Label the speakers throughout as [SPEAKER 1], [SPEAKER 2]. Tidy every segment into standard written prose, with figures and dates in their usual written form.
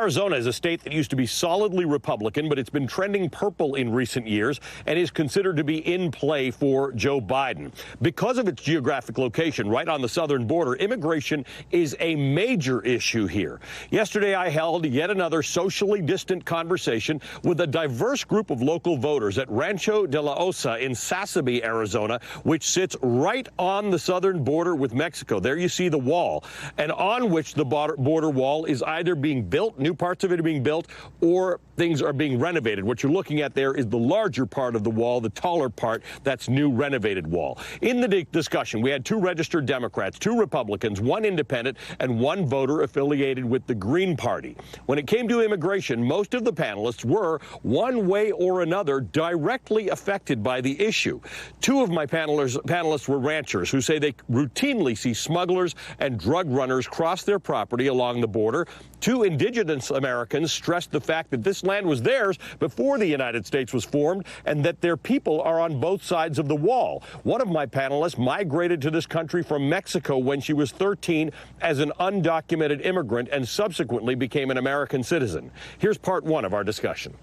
[SPEAKER 1] Arizona is a state that used to be solidly Republican, but it's been trending purple in recent years and is considered to be in play for Joe Biden. Because of its geographic location right on the southern border, immigration is a major issue here. Yesterday, I held yet another socially distant conversation with a diverse group of local voters at Rancho de la Osa in Sasabe, Arizona, which sits right on the southern border with Mexico. There you see the wall, and on which the border wall is either being built, new parts of it are being built, or things are being renovated. What you're looking at there is the larger part of the wall, the taller part, that's new renovated wall. In the discussion, we had 2 registered Democrats, 2 Republicans, 1 independent, and 1 voter affiliated with the Green Party. When it came to immigration, most of the panelists were, one way or another, directly affected by the issue. 2 of my panelists were ranchers who say they routinely see smugglers and drug runners cross their property along the border. 2 indigenous Americans stressed the fact that this land was theirs before the United States was formed and that their people are on both sides of the wall. One of my panelists migrated to this country from Mexico when she was 13 as an undocumented immigrant and subsequently became an American citizen. Here's part 1 of our discussion.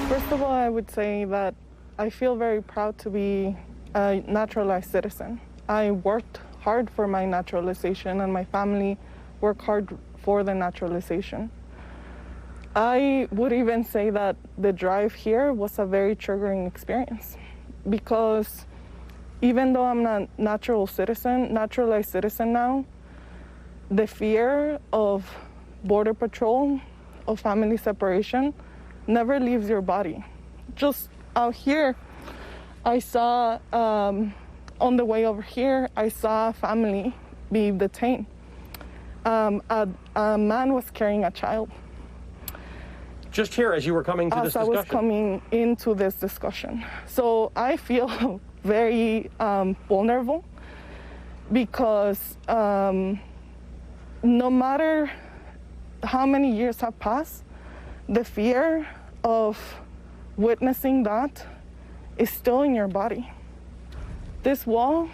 [SPEAKER 2] First of all, I would say that I feel very proud to be a naturalized citizen. I worked hard for my naturalization, and my family worked hard for the naturalization. I would even say that the drive here was a very triggering experience, because even though I'm not naturalized citizen now, the fear of border patrol, of family separation, never leaves your body. Just out here, I saw, on the way over here, I saw a family be detained. A man was carrying a child.
[SPEAKER 1] Just here as you were coming to this discussion?
[SPEAKER 2] As I was coming into this discussion. So I feel very vulnerable, because no matter how many years have passed, the fear of witnessing that is still in your body. This wall,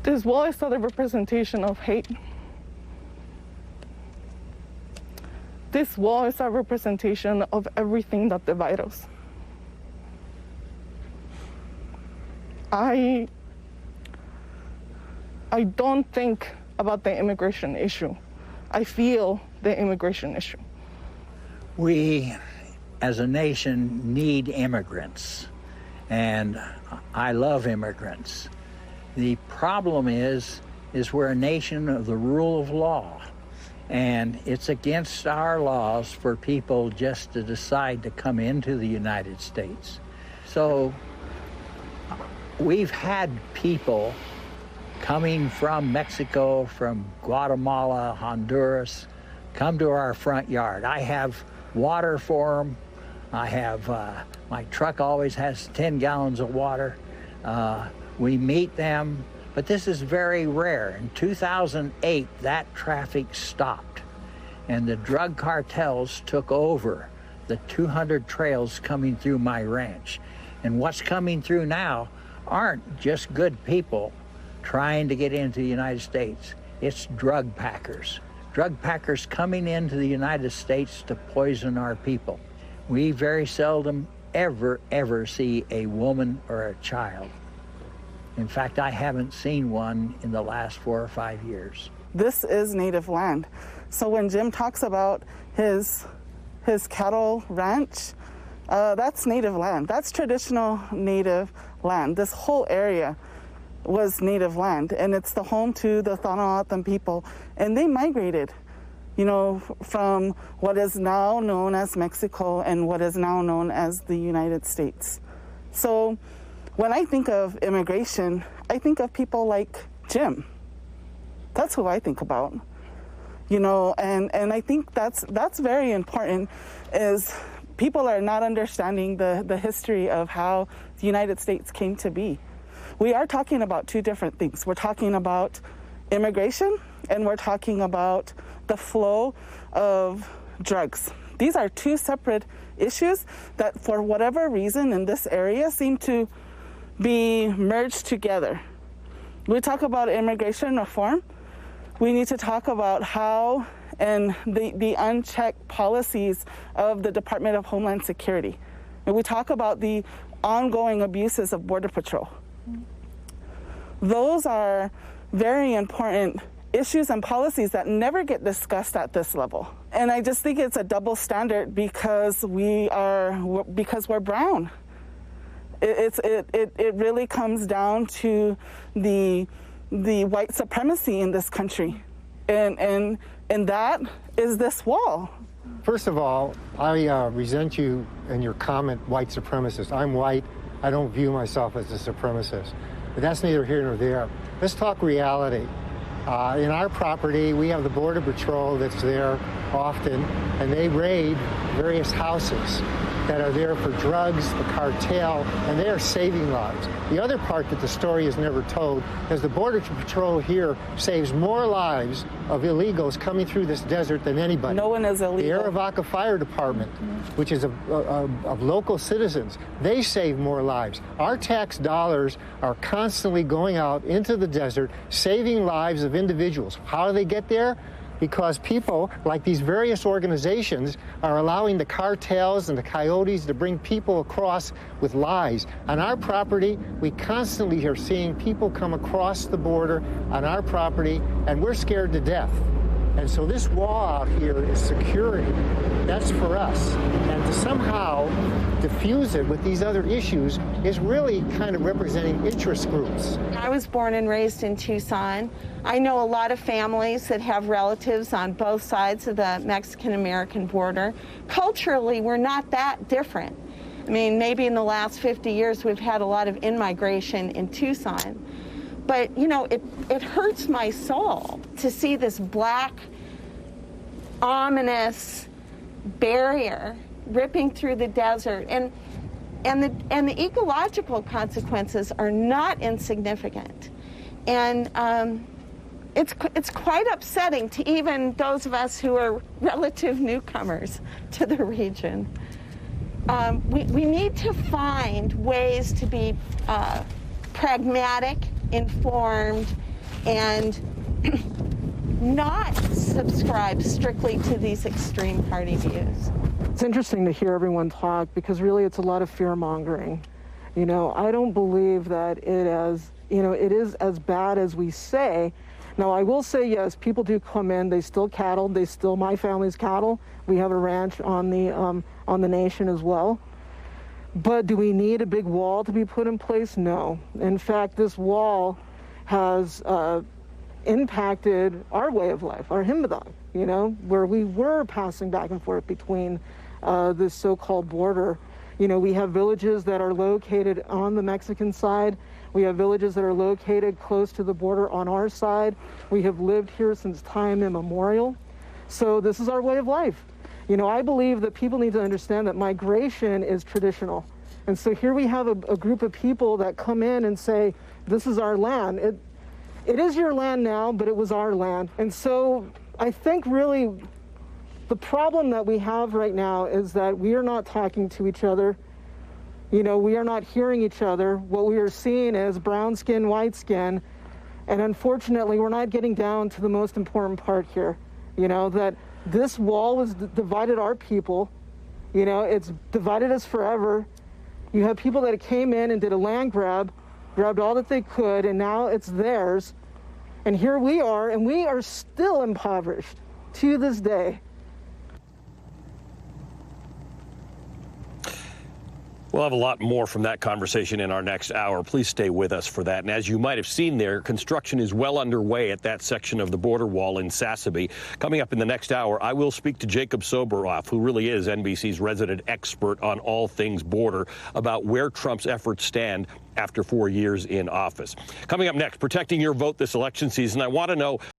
[SPEAKER 2] this wall is a representation of hate. This wall is a representation of everything that divides us. I don't think about the immigration issue. I feel the immigration issue.
[SPEAKER 3] We, as a nation, need immigrants, and I love immigrants. The problem is we're a nation of the rule of law, and it's against our laws for people just to decide to come into the United States. So we've had people coming from Mexico, from Guatemala, Honduras, come to our front yard. I have water for them. I have, my truck always has 10 gallons of water. We meet them, but this is very rare. In 2008, that traffic stopped, and the drug cartels took over the 200 trails coming through my ranch. And what's coming through now aren't just good people trying to get into the United States. It's drug packers. Drug packers coming into the United States to poison our people. We very seldom ever see a woman or a child. In fact, I haven't seen one in the last 4 or 5 years.
[SPEAKER 2] This is native land. So when Jim talks about his cattle ranch, that's native land. That's traditional native land. This whole area was native land, and it's the home to the Thanawatan people, and they migrated, you know, from what is now known as Mexico and what is now known as the United States. So when I think of immigration, I think of people like Jim. That's who I think about, you know, and I think that's very important, is people are not understanding the history of how the United States came to be. We are talking about 2 different things. We're talking about immigration, and we're talking about the flow of drugs. These are 2 separate issues that, for whatever reason in this area, seem to be merged together. We talk about immigration reform. We need to talk about how and the unchecked policies of the Department of Homeland Security. And we talk about the ongoing abuses of Border Patrol. Those are very important issues and policies that never get discussed at this level. And I just think it's a double standard because we're brown. It really comes down to the white supremacy in this country. And that is this wall.
[SPEAKER 4] First of all, I resent you and your comment, white supremacist. I'm white. I don't view myself as a supremacist. But that's neither here nor there. Let's talk reality. In our property, we have the Border Patrol that's there often, and they raid various houses that are there for drugs, the cartel, and they are saving lives. The other part that the story is never told is the Border Patrol here saves more lives of illegals coming through this desert than anybody.
[SPEAKER 2] No one is illegal.
[SPEAKER 4] The Arivaca Fire Department, which is of local citizens, they save more lives. Our tax dollars are constantly going out into the desert, saving lives of individuals. How do they get there? Because people, like these various organizations, are allowing the cartels and the coyotes to bring people across with lies. On our property, we constantly are seeing people come across the border on our property, and we're scared to death. And so this wall out here is security. That's for us. And to somehow diffuse it with these other issues is really kind of representing interest groups.
[SPEAKER 5] I was born and raised in Tucson. I know a lot of families that have relatives on both sides of the Mexican-American border. Culturally, we're not that different. I mean, maybe in the last 50 years we've had a lot of in-migration in Tucson. But, you know, it hurts my soul to see this black, ominous barrier ripping through the desert. And the ecological consequences are not insignificant. And it's quite upsetting to even those of us who are relative newcomers to the region. We need to find ways to be pragmatic, informed, and not subscribe strictly to these extreme party views.
[SPEAKER 6] It's interesting to hear everyone talk because really it's a lot of fear-mongering. You know, I don't believe that it is as bad as we say. Now, I will say, yes, people do come in, they steal cattle, they steal my family's cattle. We have a ranch on the nation as well. But do we need a big wall to be put in place? No. In fact, this wall has impacted our way of life, our Himmadang, you know, where we were passing back and forth between this so-called border. You know, we have villages that are located on the Mexican side. We have villages that are located close to the border on our side. We have lived here since time immemorial. So this is our way of life. You know, I believe that people need to understand that migration is traditional. And so here we have a group of people that come in and say, this is our land. It is your land now, but it was our land. And so I think really the problem that we have right now is that we are not talking to each other. You know, we are not hearing each other. What we are seeing is brown skin, white skin. And unfortunately, we're not getting down to the most important part here. You know, that this wall has divided our people. You know, it's divided us forever. You have people that came in and did a land grab, grabbed all that they could, and now it's theirs. And here we are, and we are still impoverished to this day.
[SPEAKER 1] We'll have a lot more from that conversation in our next hour. Please stay with us for that. And as you might have seen there, construction is well underway at that section of the border wall in Sassabee. Coming up in the next hour, I will speak to Jacob Soboroff, who really is NBC's resident expert on all things border, about where Trump's efforts stand after 4 years in office. Coming up next, protecting your vote this election season, I want to know